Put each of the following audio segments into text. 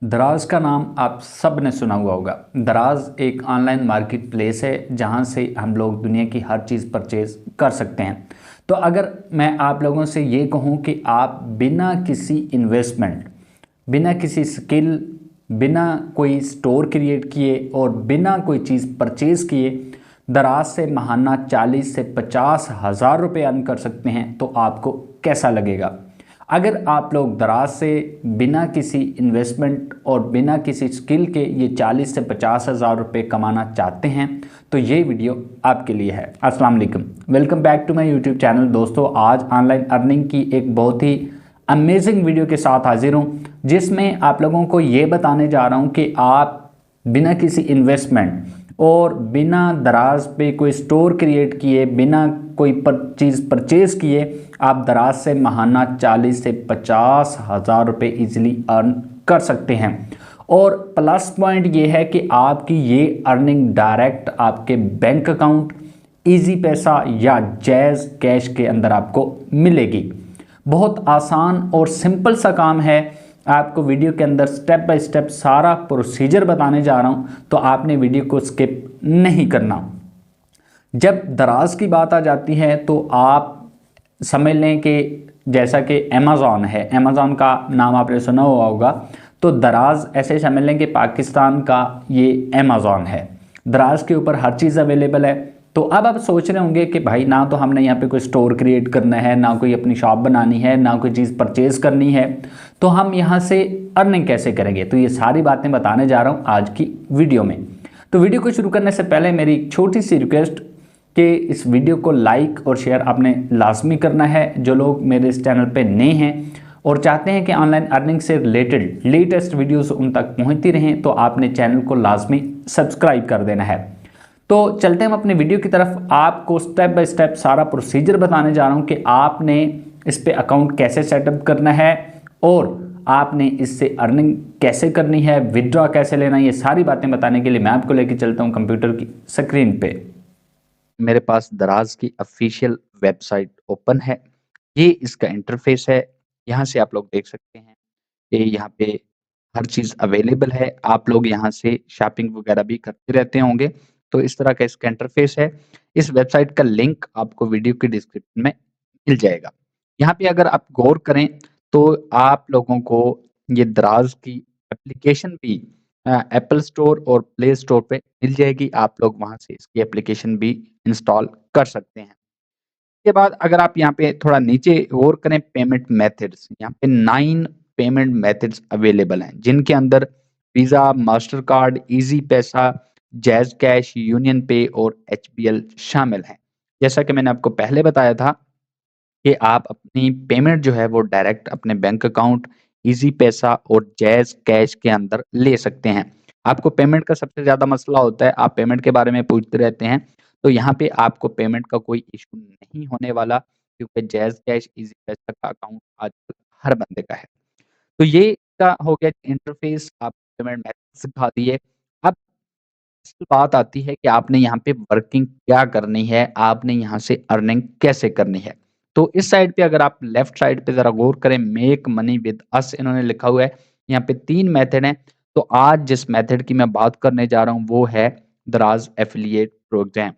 दराज का नाम आप सब ने सुना हुआ होगा। दराज एक ऑनलाइन मार्केट प्लेस है जहां से हम लोग दुनिया की हर चीज़ परचेज कर सकते हैं। तो अगर मैं आप लोगों से ये कहूं कि आप बिना किसी इन्वेस्टमेंट, बिना किसी स्किल, बिना कोई स्टोर क्रिएट किए और बिना कोई चीज़ परचेज किए दराज से महाना 40 से 50 हज़ार रुपये अर्न कर सकते हैं, तो आपको कैसा लगेगा? अगर आप लोग दराज से बिना किसी इन्वेस्टमेंट और बिना किसी स्किल के ये 40 से 50 हज़ार रुपये कमाना चाहते हैं तो ये वीडियो आपके लिए है। अस्सलाम वालेकुम, welcome back to my YouTube channel. दोस्तों, आज ऑनलाइन अर्निंग की एक बहुत ही अमेजिंग वीडियो के साथ हाजिर हूँ, जिसमें आप लोगों को ये बताने जा रहा हूँ कि आप बिना किसी इन्वेस्टमेंट और बिना दराज पे कोई स्टोर क्रिएट किए, बिना कोई चीज़ परचेज किए आप दराज से महाना 40 से 50 हज़ार रुपये ईजिली अर्न कर सकते हैं। और प्लस पॉइंट ये है कि आपकी ये अर्निंग डायरेक्ट आपके बैंक अकाउंट, इजी पैसा या जैज़ कैश के अंदर आपको मिलेगी। बहुत आसान और सिंपल सा काम है। आपको वीडियो के अंदर स्टेप बाय स्टेप सारा प्रोसीजर बताने जा रहा हूं, तो आपने वीडियो को स्किप नहीं करना। जब दराज की बात आ जाती है तो आप समझ लें कि जैसा कि अमेज़ॉन है, अमेज़ॉन का नाम आपने सुना हुआ होगा, तो दराज ऐसे समझ लें कि पाकिस्तान का ये अमेज़ॉन है। दराज के ऊपर हर चीज़ अवेलेबल है। तो अब आप सोच रहे होंगे कि भाई ना तो हमने यहाँ पे कोई स्टोर क्रिएट करना है, ना कोई अपनी शॉप बनानी है, ना कोई चीज़ परचेज करनी है, तो हम यहाँ से अर्निंग कैसे करेंगे? तो ये सारी बातें बताने जा रहा हूँ आज की वीडियो में। तो वीडियो को शुरू करने से पहले मेरी एक छोटी सी रिक्वेस्ट कि इस वीडियो को लाइक और शेयर आपने लाजमी करना है। जो लोग मेरे इस चैनल पे नए हैं और चाहते हैं कि ऑनलाइन अर्निंग से रिलेटेड लेटेस्ट वीडियोस उन तक पहुंचती रहें, तो आपने चैनल को लाजमी सब्सक्राइब कर देना है। तो चलते हैं हम अपने वीडियो की तरफ। आपको स्टेप बाय स्टेप सारा प्रोसीजर बताने जा रहा हूं कि आपने इस पे अकाउंट कैसे सेटअप करना है और आपने इससे अर्निंग कैसे करनी है, विदड्रॉ कैसे लेना है। ये सारी बातें बताने के लिए मैं आपको लेके चलता हूं कंप्यूटर की स्क्रीन पे। मेरे पास दराज की ऑफिशियल वेबसाइट ओपन है। ये इसका इंटरफेस है। यहाँ से आप लोग देख सकते हैं कि यहाँ पे हर चीज़ अवेलेबल है। आप लोग यहाँ से शॉपिंग वगैरह भी करते रहते होंगे। तो इस तरह का इसका इंटरफेस है। इस वेबसाइट का लिंक आपको वीडियो के डिस्क्रिप्शन में मिल जाएगा। यहाँ पे अगर आप गौर करें तो आप लोगों को ये दराज की एप्लीकेशन भी एप्पल स्टोर और प्ले स्टोर पे मिल जाएगी। आप लोग वहाँ से इसकी एप्लीकेशन भी इंस्टॉल कर सकते हैं। इसके बाद अगर आप यहाँ पे थोड़ा नीचे गौर करें, पेमेंट मेथड्स, यहाँ पे 9 पेमेंट मेथड्स अवेलेबल हैं, जिनके अंदर वीज़ा, मास्टर कार्ड, ईज़ी पैसा, जैज़ कैश, यूनियन पे और एचबीएल शामिल हैं। जैसा कि मैंने आपको पहले बताया था कि आप अपनी पेमेंट जो है वो डायरेक्ट अपने बैंक अकाउंट, ईज़ी पैसा और जैज़ कैश के अंदर ले सकते हैं। आपको पेमेंट का सबसे ज़्यादा मसला होता है, आप पेमेंट के बारे में पूछते रहते हैं, तो यहाँ पे आपको पेमेंट का कोई इश्यू नहीं होने वाला, क्योंकि जैज़ कैश, ईज़ी पैसा का अकाउंट आजकल हर बंदे का है। तो ये इसका हो गया इंटरफेस, आपको पेमेंट मेथड सिखा दिए। अब असल बात आती है कि आपने यहाँ पे वर्किंग क्या करनी है, आपने यहाँ से अर्निंग कैसे करनी है। तो इस साइड पे अगर आप लेफ्ट साइड पे ज़रा गौर करें, मेक मनी विद अस इन्होंने लिखा हुआ है। यहाँ पे 3 मेथड हैं। तो आज जिस मेथड की मैं बात करने जा रहा हूँ वो है दराज एफिलिएट प्रोग्राम।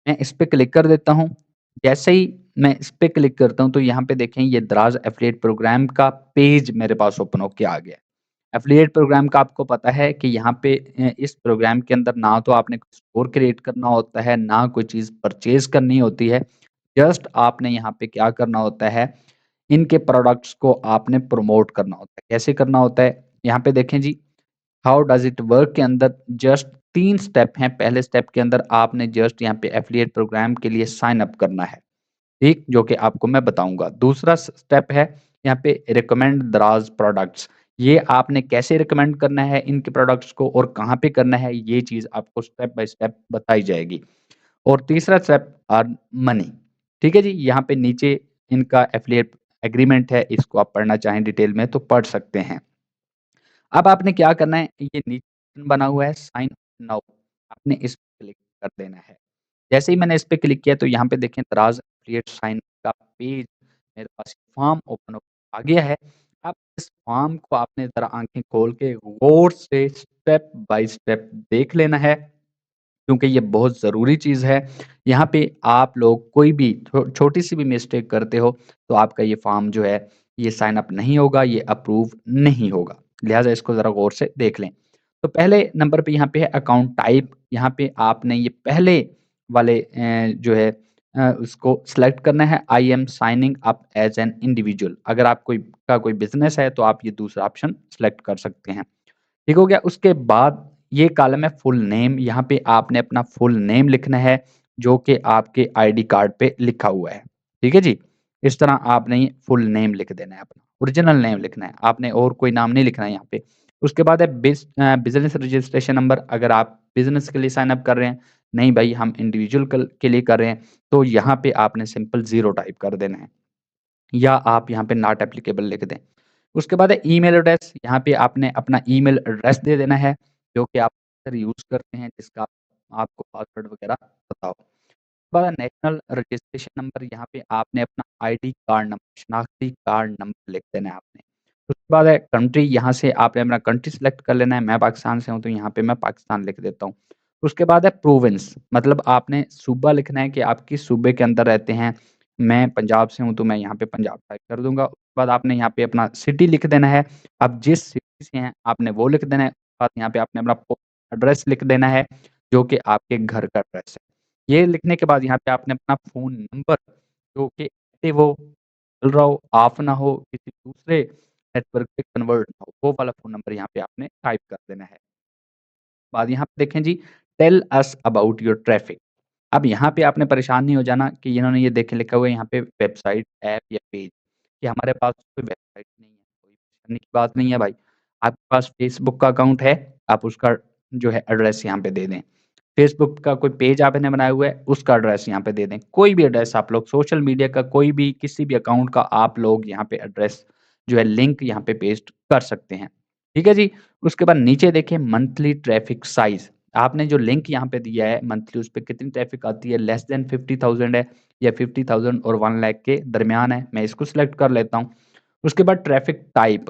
मैं इस पे क्लिक कर देता हूँ। जैसे ही मैं इस पे क्लिक करता हूँ तो यहाँ पे देखें ये दराज एफिलिएट प्रोग्राम का पेज मेरे पास ओपन होके आ गया है। एफिलिएट प्रोग्राम का आपको पता है कि यहाँ पे इस प्रोग्राम के अंदर ना तो आपने स्टोर क्रिएट करना होता है, ना कोई चीज़ परचेज़ करनी होती है। जस्ट आपने यहाँ पे क्या करना होता है, इनके प्रोडक्ट्स को आपने प्रमोट करना होता है। कैसे करना होता है? यहाँ पे देखें जी, हाउ डज़ इट वर्क के अंदर जस्ट 3 स्टेप हैं। पहले स्टेप के अंदर आपने जस्ट यहाँ पे एफिलिएट प्रोग्राम के लिए साइन अप करना है, ठीक? जो कि आपको मैं बताऊँगा। दूसरा स्टेप है यहाँ पे रिकमेंड दराज प्रोडक्ट्स। ये आपने कैसे रिकमेंड करना है इनके प्रोडक्ट्स को और कहाँ पे करना है, ये चीज़ आपको स्टेप बाय स्टेप बताई जाएगी। और तीसरा स्टेप अर्न मनी, ठीक है जी? यहाँ पे नीचे इनका एफिलिएट एग्रीमेंट है, इसको आप पढ़ना चाहें डिटेल में तो पढ़ सकते हैं। अब आपने क्या करना है, ये नीचे बना हुआ है साइन नाउ, आपने इस पे क्लिक कर देना है। जैसे ही मैंने इस पे क्लिक किया तो यहाँ पे देखें दराज एफिलिएट साइन का पेज मेरे पास फॉर्म ओपन आ गया है। अब इस फॉर्म को आपने ज़रा आँखें खोल के गौर से स्टेप बाय स्टेप देख लेना है, क्योंकि ये बहुत ज़रूरी चीज़ है। यहाँ पे आप लोग कोई भी छोटी-सी भी मिस्टेक करते हो, तो आपका ये फॉर्म जो है, ये साइन अप नहीं होगा, ये अप्रूव नहीं होगा। लिहाज़ा इसको ज़रा गौर से देख लें। तो पहले नंबर पे यहाँ पे है अकाउंट टाइप, यहाँ पे आपने ये पहले वाले जो है उसको सेलेक्ट करना है, I am signing up as an individual. अगर आप कोई बिज़नेस है, तो आप ये दूसरा ऑप्शन सेलेक्ट कर सकते हैं। ठीक हो गया? उसके बाद ये कॉलम है फुल नेम, यहाँ पे आपने अपना फुल नेम लिखना है, जो कि आपके आईडी कार्ड पे लिखा हुआ है। ठीक है जी? इस तरह आपने ये फुल नेम लिख देना है अपना, ओरिजिनल नेम लिखना है, आपने और कोई नाम नहीं लिखना है यहाँ पे। उसके बाद है बिज़नेस रजिस्ट्रेशन नंबर, अगर आप बिज़नेस के लिए साइन अप कर रहे हैं, नहीं भाई हम इंडिविजुअल के लिए कर रहे हैं, तो यहाँ पे आपने सिंपल 0 टाइप कर देना है, या आप यहाँ पे नॉट एप्लीकेबल लिख दें। उसके बाद है ईमेल एड्रेस, यहाँ पे आपने अपना ईमेल एड्रेस दे देना है, जो कि आप अक्सर यूज़ करते हैं, जिसका आपको पासवर्ड वगैरह पता हो। उसके बाद नेशनल रजिस्ट्रेशन नंबर, यहाँ पे आपने अपना आईडी कार्ड नंबर, शनाख्ती कार्ड नंबर लिख देना है आपने। उसके बाद है कंट्री, यहाँ से आपने अपना कंट्री सेलेक्ट कर लेना है, मैं पाकिस्तान से हूँ, तो यहाँ पे मैं पाकिस्तान लिख देता हूँ। उसके बाद है प्रोविंस, मतलब आपने सूबा लिखना है कि आप किस सूबे के अंदर रहते हैं। मैं पंजाब से हूँ, तो मैं यहाँ पे पंजाब टाइप कर दूँगा। उसके बाद आपने यहाँ पे अपना सिटी लिख देना है, आप जिस सिटी से हैं आपने वो लिख देना है। उसके बाद यहाँ पे आपने अपना एड्रेस लिख देना है, जो कि आपके घर का एड्रेस है। ये लिखने के बाद यहाँ पे आपने अपना फ़ोन नंबर, जो कि एक्टिव हो, चल रहा हो, ऑफ ना हो, किसी दूसरे नेटवर्क पे कन्वर्ट ना हो, वो वाला फ़ोन नंबर यहाँ पे आपने टाइप कर देना है। बाद यहाँ पे देखें जी, tell us about your traffic. अब यहाँ पे आपने परेशान नहीं हो जाना कि इन्होंने ये देखें लिखा हुआ है यहाँ पे वेबसाइट, ऐप या पेज, कि हमारे पास कोई वेबसाइट नहीं है, कोई परेशानी की बात नहीं है भाई। आपके पास फ़ेसबुक का अकाउंट है, आप उसका जो है एड्रेस यहाँ पे दे दें। फ़ेसबुक का कोई पेज आपने बनाया हुआ है, उसका एड्रेस यहाँ पे दे दें। कोई भी एड्रेस आप लोग सोशल मीडिया का कोई भी किसी भी अकाउंट का आप लोग यहाँ पे एड्रेस जो है लिंक यहाँ पे पेस्ट कर सकते हैं। ठीक है जी? उसके बाद नीचे देखिए मंथली ट्रैफिक साइज़, आपने जो लिंक यहाँ पे दिया है मंथली उस पे कितनी ट्रैफिक आती है, लेस देन 50,000 है या 50,000 और 1 लाख के दरमियान है, मैं इसको सिलेक्ट कर लेता हूँ। उसके बाद ट्रैफिक टाइप,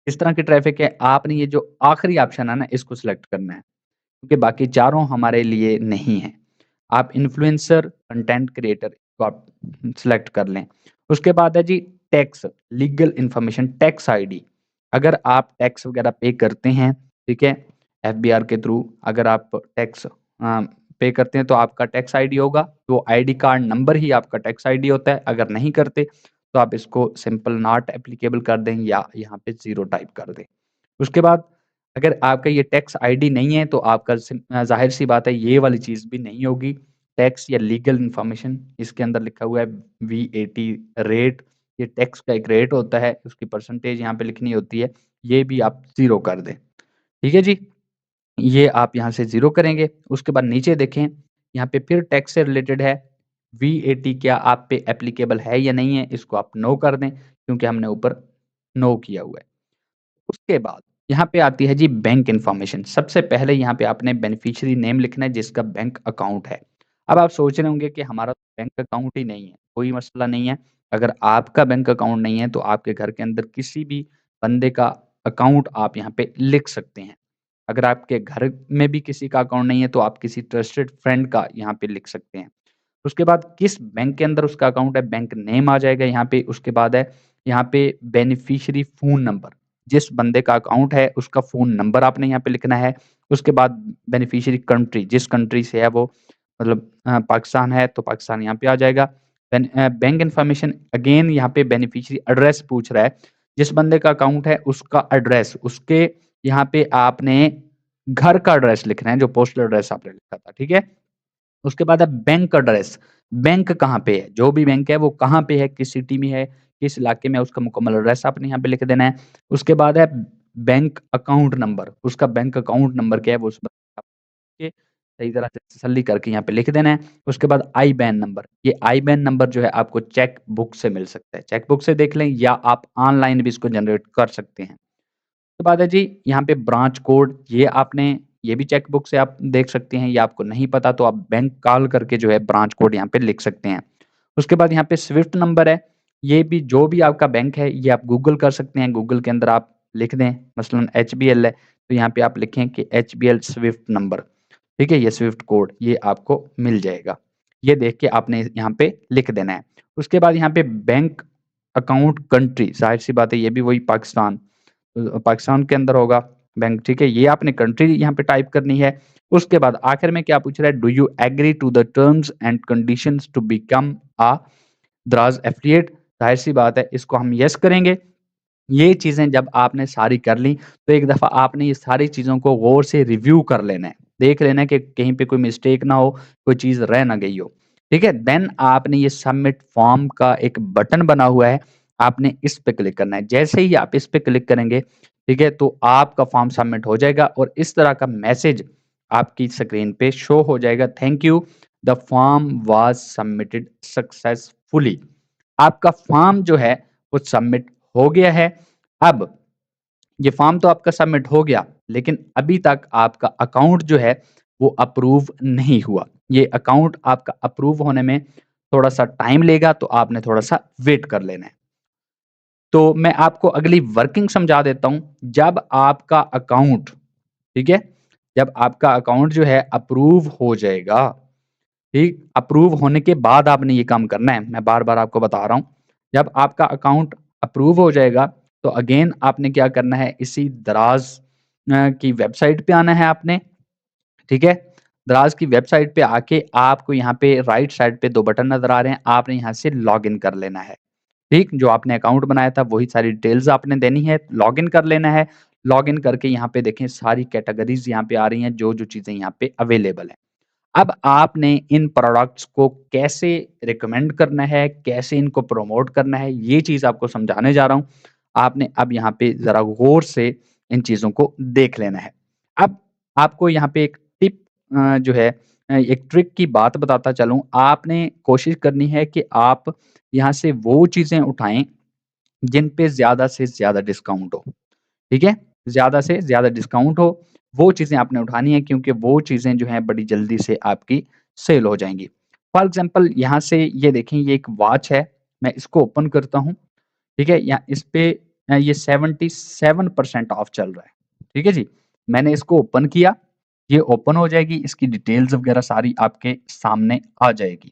किस तरह की ट्रैफिक है, आपने ये जो आखिरी ऑप्शन है ना इसको सिलेक्ट करना है, क्योंकि बाकी चारों हमारे लिए नहीं है। आप इन्फ्लुएंसर, कंटेंट क्रिएटर को आप सिलेक्ट कर लें। उसके बाद है जी tax, legal information, tax ID. अगर आप टैक्स वगैरह पे करते हैं, ठीक है? एफबीआर के थ्रू अगर आप टैक्स पे करते हैं तो आपका टैक्स आईडी होगा, तो आईडी कार्ड नंबर ही आपका टैक्स आईडी होता है। अगर नहीं करते, तो आप इसको सिंपल नॉट एप्लीकेबल कर दें या यहाँ पे 0 टाइप कर दें। उसके बाद अगर आपका ये टैक्स आईडी नहीं है तो आपका ज़ाहिर-सी बात है ये वाली चीज़ भी नहीं होगी। टैक्स या लीगल इन्फॉर्मेशन इसके अंदर लिखा हुआ है वीएटी रेट, ये टैक्स का एक रेट होता है, उसकी परसेंटेज यहाँ पे लिखनी होती है, ये भी आप 0 कर दें। ठीक है जी? ये आप यहाँ से 0 करेंगे, उसके बाद नीचे देखें, यहाँ पे फिर टैक्स से रिलेटेड है, वीएटी क्या आप पे एप्लीकेबल है या नहीं है, इसको आप नो कर दें, क्योंकि हमने ऊपर नो किया हुआ है। उसके बाद यहाँ पे आती है जी बैंक इन्फॉर्मेशन। सबसे पहले यहाँ पे आपने बेनिफिशियरी नेम लिखना है जिसका बैंक अकाउंट है। अब आप सोच रहे होंगे कि हमारा तो बैंक अकाउंट ही नहीं है, कोई मसला नहीं है। अगर आपका बैंक अकाउंट नहीं है तो आपके घर के अंदर किसी भी बंदे का अकाउंट आप यहाँ पे लिख सकते हैं। अगर आपके घर में भी किसी का अकाउंट नहीं है तो आप किसी ट्रस्टेड फ्रेंड का यहाँ पे लिख सकते हैं। उसके बाद किस बैंक के अंदर उसका अकाउंट है, बैंक नेम आ जाएगा यहाँ पे। उसके बाद है यहाँ पे बेनिफिशियरी फ़ोन नंबर, जिस बंदे का अकाउंट है उसका फ़ोन नंबर आपने यहाँ पे लिखना है। उसके बाद बेनिफिशियरी कंट्री, जिस कंट्री से है वो, मतलब पाकिस्तान है तो पाकिस्तान यहाँ पे आ जाएगा। बैंक इन्फॉर्मेशन अगेन यहाँ पे बेनिफिशियरी एड्रेस पूछ रहा है। जिस बंदे का अकाउंट है उसका एड्रेस, उसके यहाँ पे आपने घर का एड्रेस लिखना है, जो पोस्टल एड्रेस आपने लिखा था, ठीक है? उसके बाद है बैंक एड्रेस, बैंक कहाँ पे है, जो भी बैंक है वो कहाँ पे है, किस सिटी में है, किस इलाके में है, उसका मुकम्मल एड्रेस आपने यहाँ पे लिख देना है। उसके बाद है बैंक अकाउंट नंबर, उसका बैंक अकाउंट नंबर क्या है वो उस के सही तरह से तसल्ली करके यहाँ पे लिख देना है। उसके बाद आईबैन नंबर, ये आईबैन नंबर जो है आपको चेक बुक से मिल सकता है, चेक बुक से देख लें या आप ऑनलाइन भी इसको जनरेट कर सकते हैं। उसके बाद है जी यहाँ पे ब्रांच कोड, ये आपने ये भी चेक बुक से आप देख सकते हैं, या आपको नहीं पता तो आप बैंक कॉल करके जो है ब्रांच कोड यहाँ पे लिख सकते हैं। उसके बाद यहाँ पे स्विफ्ट नंबर है, ये भी जो भी आपका बैंक है ये आप गूगल कर सकते हैं। गूगल के अंदर आप लिख दें मसलन एचबीएल है, तो यहाँ पे आप लिखें कि एचबीएल स्विफ्ट नंबर, ठीक है? ये स्विफ्ट कोड ये आपको मिल जाएगा। ये देख के आपने यहाँ पे लिख देना है। उसके बाद यहाँ पे बैंक अकाउंट कंट्री, ज़ाहिर-सी बात है ये भी वही पाकिस्तान पाकिस्तान के अंदर होगा बैंक, ठीक है? ये आपने कंट्री यहाँ पे टाइप करनी है। उसके बाद आखिर में क्या पूछ रहा है, do you agree to the terms and conditions to become a Daraz affiliate? ज़ाहिर-सी बात है इसको हम येस करेंगे। ये चीज़ें जब आपने सारी कर ली, तो एक दफ़ा आपने ये सारी चीज़ों को गौर से रिव्यू कर लेना है। देख लेना है कि कहीं पे कोई मिस्टेक ना हो, कोई चीज़ रह ना गई हो। ठीक है? देन आपने ये सबमिट फॉर्म का एक बटन बना हुआ है, आपने इस पे क्लिक करना है। जैसे ही आप इस पे क्लिक करेंगे, ठीक है? तो आपका फॉर्म सबमिट हो जाएगा और इस तरह का मैसेज आपकी स्क्रीन पे शो हो जाएगा, thank you, the form was submitted successfully. आपका फॉर्म जो है, वो सबमिट हो गया है। अब ये फॉर्म तो आपका सबमिट हो गया, लेकिन अभी तक आपका अकाउंट जो है, वो अप्रूव नहीं हुआ। ये अकाउंट आपका अप्रूव होने में थोड़ा-सा टाइम लेगा, तो आपने थोड़ा-सा वेट कर लेना है। तो मैं आपको अगली वर्किंग समझा देता हूँ। जब आपका अकाउंट, ठीक है? जब आपका अकाउंट जो है अप्रूव हो जाएगा, ठीक? अप्रूव होने के बाद आपने ये काम करना है, मैं बार-बार आपको बता रहा हूँ। जब आपका अकाउंट अप्रूव हो जाएगा, तो अगेन आपने क्या करना है, इसी दराज़ की वेबसाइट पे आना है आपने, ठीक है? दराज़ की वेबसाइट पे आके आपको यहाँ पे राइट साइड पे 2 बटन नज़र आ रहे हैं, आपने यहाँ से लॉगिन कर लेना है, ठीक? जो आपने अकाउंट बनाया था, वही सारी डिटेल्स आपने देनी है, लॉगिन कर लेना है। लॉगिन करके यहाँ पे देखें सारी कैटेगरीज़ यहाँ पे आ रही हैं, जो-जो चीज़ें यहाँ पे अवेलेबल हैं। अब आपने इन प्रोडक्ट्स को कैसे रिकमेंड करना है, कैसे इनको प्रमोट करना है, ये चीज़ आपको समझाने जा रहा हूँ। आपने अब यहाँ पे ज़रा गौर से इन चीज़ों को देख लेना है। अब आपको यहाँ पे एक टिप जो है एक ट्रिक की बात बताता चलूँ। आपने कोशिश करनी है कि आप यहाँ से वो चीज़ें उठाएँ, जिन पे ज़्यादा से ज़्यादा डिस्काउंट हो। ठीक है? ज़्यादा से ज़्यादा डिस्काउंट हो, वो चीज़ें आपने उठानी है क्योंकि वो चीज़ें जो हैं बड़ी जल्दी से आपकी सेल हो जाएँगी। फॉर एग्ज़ाम्पल यहाँ से ये देखें ये एक वॉच है, मैं इसको ओपन करता हूँ, ठीक है? इस पे ये 77% ऑफ चल रहा है, ठीक है जी? मैंने इसको ओपन किया, ये ओपन हो जाएगी, इसकी डिटेल्स वग़ैरह सारी आपके सामने आ जाएगी।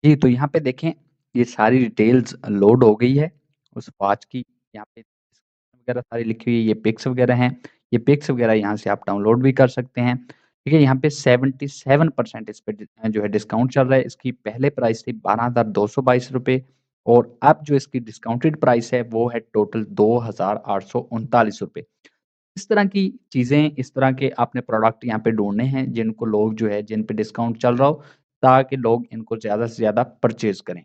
जी, तो यहाँ पे देखें, ये सारी डिटेल्स लोड हो गई है, उस वॉच की। यहाँ पे वगैरह सारी लिखी हुई है, ये पिक्स वगैरह हैं। ये पिक्स वगैरह यहाँ से आप डाउनलोड भी कर सकते हैं। ठीक है, यहाँ पे 77% इस पे जो है डिस्काउंट चल रहा है। इसकी पहले प्राइस थी ₹12,222 और अब जो इसकी डिस्काउंटेड प्राइस है, वो है टोटल ₹2,839। इस तरह की चीज़ें, इस तरह के आपने प्रोडक्ट यहाँ पे ढूँढने हैं, जिनको लोग जो है जिन पे डिस्काउंट चल रहा हो, ताकि लोग इनको ज़्यादा से ज़्यादा परचेज़ करें।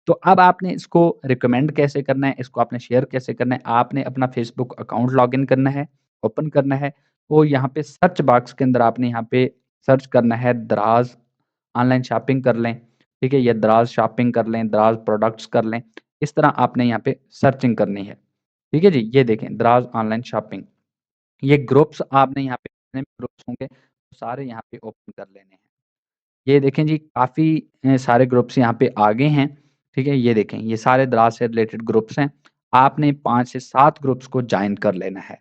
तो अब आपने इसको रिकमेंड कैसे करना है, इसको आपने शेयर कैसे करना है, आपने अपना फ़ेसबुक अकाउंट लॉगिन करना है, ओपन करना है और यहाँ पे सर्च बॉक्स के अंदर आपने यहाँ पे सर्च करना है दराज़ ऑनलाइन शॉपिंग कर लें, ठीक है? या दराज़ शॉपिंग कर लें, दराज़ प्रोडक्ट्स कर लें, इस तरह आपने यहाँ पे सर्चिंग करनी है, ठीक है जी? ये देखें दराज़ ऑनलाइन शॉपिंग। ये ग्रुप्स आपने यहाँ पे जितने भी ग्रुप्स होंगे, सारे यहाँ पे ओपन कर लेने हैं। ये देखें जी काफ़ी सारे ग्रुप्स यहाँ पे आ गए हैं, ठीक है? ये देखें ये सारे दराज़ से रिलेटेड ग्रुप्स हैं। आपने 5 से 7 ग्रुप्स को जॉइन कर लेना है,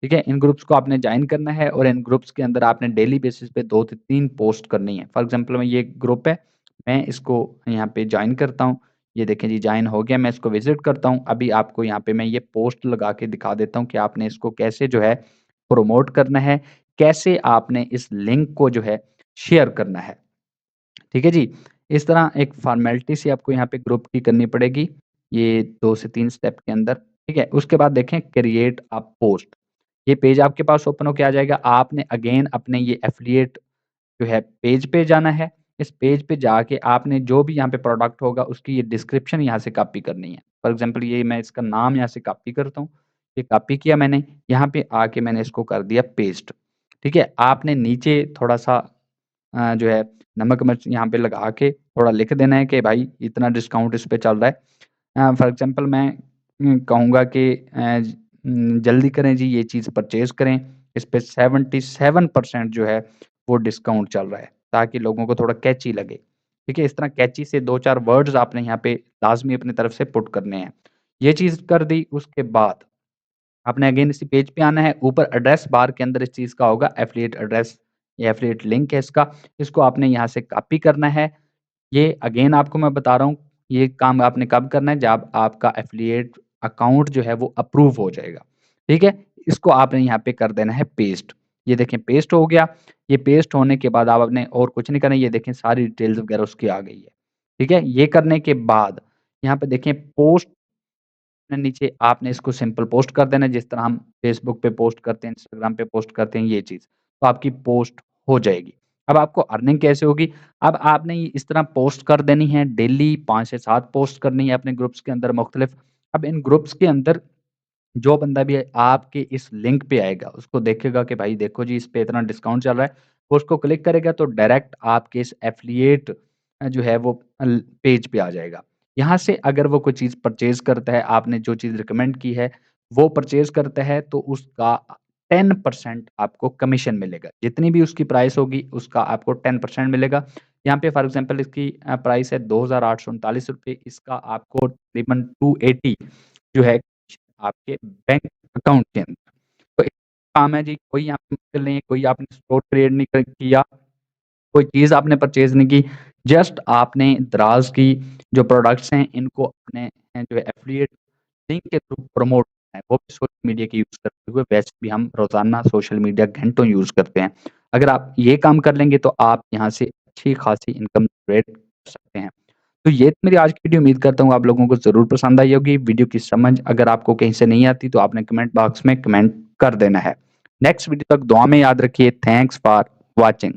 ठीक है? इन ग्रुप्स को आपने जॉइन करना है और इन ग्रुप्स के अंदर आपने डेली बेसिस पे 2 से 3 पोस्ट करनी है। फॉर एग्ज़ाम्पल मैं ये ग्रुप है, मैं इसको यहाँ पे जॉइन करता हूँ। ये देखें जी जॉइन हो गया, मैं इसको विज़िट करता हूँ। अभी आपको यहाँ पे मैं ये पोस्ट लगा के दिखा देता हूँ कि आपने इसको कैसे जो है प्रमोट करना है, कैसे आपने इस लिंक को जो है शेयर करना है। ठीक है जी? इस तरह एक फ़ॉर्मेलिटी सी आपको यहाँ पे ग्रुप की करनी पड़ेगी, ये 2 से 3 स्टेप के अंदर, ठीक है? उसके बाद देखें क्रिएट अ पोस्ट, ये पेज आपके पास ओपन होके आ जाएगा। आपने अगेन अपने ये एफ़िलिएट जो है पेज पे जाना है। इस पेज पे जाके आपने जो भी यहाँ पे प्रोडक्ट होगा उसकी ये डिस्क्रिप्शन यहाँ से कॉपी करनी है। फॉर एग्ज़ाम्पल ये मैं इसका नाम यहाँ से कॉपी करता हूँ, ये कॉपी किया मैंने, यहाँ पे आके मैंने इसको कर दिया पेस्ट, ठीक है? आपने नीचे थोड़ा-सा जो है नमक मिर्च यहाँ पे लगा के थोड़ा लिख देना है कि भाई इतना डिस्काउंट इस पे चल रहा है। फॉर एग्ज़ाम्पल मैं कहूँगा कि जल्दी करें जी ये चीज़ परचेज़ करें, इस पे 77% जो है वो डिस्काउंट चल रहा है, ताकि लोगों को थोड़ा कैची लगे। ठीक है? इस तरह कैची से 2-4 वर्ड्स आपने यहाँ पे लाज़मी अपनी तरफ से पुट करने हैं। ये चीज़ कर दी, उसके बाद आपने अगेन इसी पेज पे आना है, ऊपर एड्रेस बार के अंदर इस चीज़ का होगा एफ़िलिएट एड्रेस, ये एफ़िलिएट लिंक है इसका, इसको आपने यहाँ से कॉपी करना है। ये अगेन आपको मैं बता रहा हूँ, ये काम आपने कब करना है जब आपका एफ़िलिएट अकाउंट जो है वो अप्रूव हो जाएगा, ठीक है? इसको आपने यहाँ पे कर देना है पेस्ट। ये देखें पेस्ट हो गया, ये पेस्ट होने के बाद आप आपने और कुछ नहीं करना, ये देखें सारी डिटेल्स वगैरह उसकी आ गई है, ठीक है? ये करने के बाद यहाँ पे देखें पोस्ट नीचे आपने इसको सिंपल पोस्ट कर देना है, जिस तरह हम फ़ेसबुक पे पोस्ट करते हैं, इंस्टाग्राम पे पोस्ट करते हैं ये चीज़। तो आपकी पोस्ट हो जाएगी। अब आपको अर्निंग कैसे होगी? अब आपने ये इस तरह पोस्ट कर देनी है, डेली 5 से 7 पोस्ट करनी है अपने ग्रुप्स के अंदर मुख्तलिफ। अब इन ग्रुप्स के अंदर जो बंदा भी आपके इस लिंक पे आएगा, उसको देखेगा कि भाई देखो जी इस पे इतना डिस्काउंट चल रहा है, वो उसको क्लिक करेगा तो डायरेक्ट आपके इस एफ़िलिएट जो है वो पेज पे आ जाएगा। यहाँ से अगर वो कोई चीज़ परचेज़ करता है, आपने जो चीज़ रिकमेंड की है, वो परचेज़ करता है तो उसका 10% आपको कमीशन मिलेगा। जितनी भी उसकी प्राइस होगी, उसका आपको 10% मिलेगा। यहाँ पे फॉर एग्ज़ाम्पल इसकी प्राइस है ₹2839, इसका आपको तकरीबन 280 जो है आपके बैंक अकाउंट के अंदर। तो एक काम है जी, कोई यहाँ पे मुश्किल नहीं है, कोई आपने स्टोर क्रिएट नहीं किया, कोई चीज़ आपने परचेज़ नहीं की, जस्ट आपने दराज़ की जो प्रोडक्ट्स हैं इनको अपने जो है एफ़िलिएट लिंक के थ्रू प्रमोट करना है, वो भी सोशल मीडिया की यूज़ करते हुए। वैसे भी हम रोज़ाना सोशल मीडिया घंटों यूज़ करते हैं। अगर आप ये काम कर लेंगे तो आप यहाँ से अच्छी खासी इनकम जनरेट कर सकते हैं। तो ये थी मेरी आज की वीडियो, उम्मीद करता हूँ आप लोगों को ज़रूर पसंद आई होगी। वीडियो की समझ अगर आपको कहीं से नहीं आती तो आपने कमेंट बॉक्स में कमेंट कर देना है। नेक्स्ट वीडियो तक दुआ में याद रखिए। Thanks for watching.